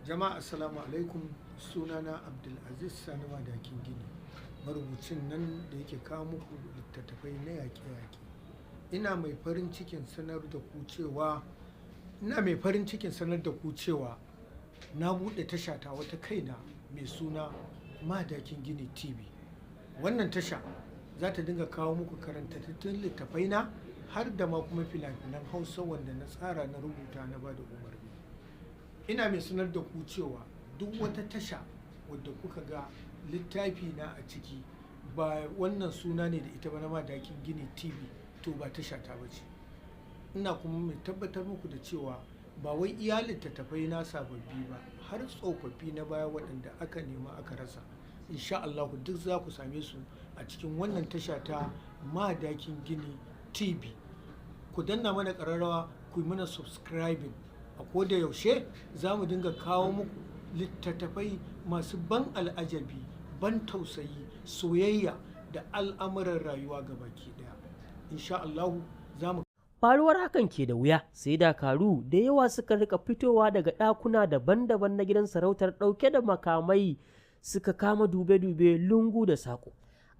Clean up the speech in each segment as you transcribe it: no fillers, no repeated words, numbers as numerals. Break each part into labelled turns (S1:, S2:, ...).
S1: Jama'a assalamu alaikum, sunana Abdul'azaiz Sani Madakin Gini, marubucin nan da yake kawo muku littattafai na yaƙe-yaƙe. Ina mai farin cikin sanar da ku cewa na buɗe tasha ta wata kaina mai suna Madakin Gini TV. Wannan tasha za ta dinga kawo muku karantattun littattafai na har da ma kuma fina-finan Hausa wanda na tsara na rubuta na bada umarni. Ina mai sanar da ku cewa duk wata tasha wadda kuka ga littafi na a ciki ba wannan suna ne da ita ba na Madakin Gini TV, to ba tasha ta bace. Ina kuma mai tabbatar muku da cewa ba wai iya littattafai na sababbi ba, har tsofaffi na baya waɗanda aka nema aka rasa, insha Allah duk za ku same su a cikin wannan tasha ta Madakin Gini TV. Ku danna mana ƙararrawa, ku yi mana subscribing. A koda yaushe za mu dinga kawo muku littattafai masu ban al'ajabi, ban tausayi, soyayya da al'amuran rayuwa gabaki daya. Insha Allahu za mu.
S2: Faruwar hakan ke da wuya, sai dakaru da yawa suka rika fitowa daga ɗakuna daban-daban na gidan sarautar ɗauke da makamai suka kama dube-dube lungu da saƙo.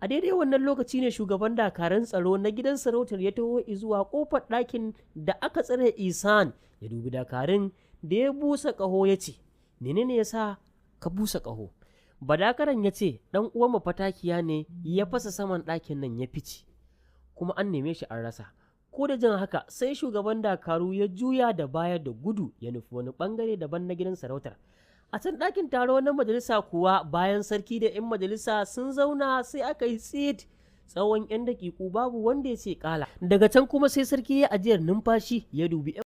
S2: A daidai wannan lokaci ne shugaban dakarun tsaro na gidan sarautar ya taho zuwa kofar ɗakin da aka tsare Isan, ya dubi dakarun da ya busa ƙaho ya ce, menene ya sa ka busa ƙaho? Badakaran ya ce, ɗan uwan mafatakiya ne ya fasa saman ɗakin nan ya fice, kuma an neme shi an rasa. Ko da jin haka sai shugaban dakaru ya juya da baya da gudu ya nufi wani ɓangare daban na gidan sarautar. A can ɗakin taro na majalisa kuwa bayan sarki da 'yan majalisa sun zauna sai aka yi tsit tsawon 'yan daƙiƙu babu wanda ya ce ƙala. Daga can kuma sai sarki ya ajiyar numfashi ya dubi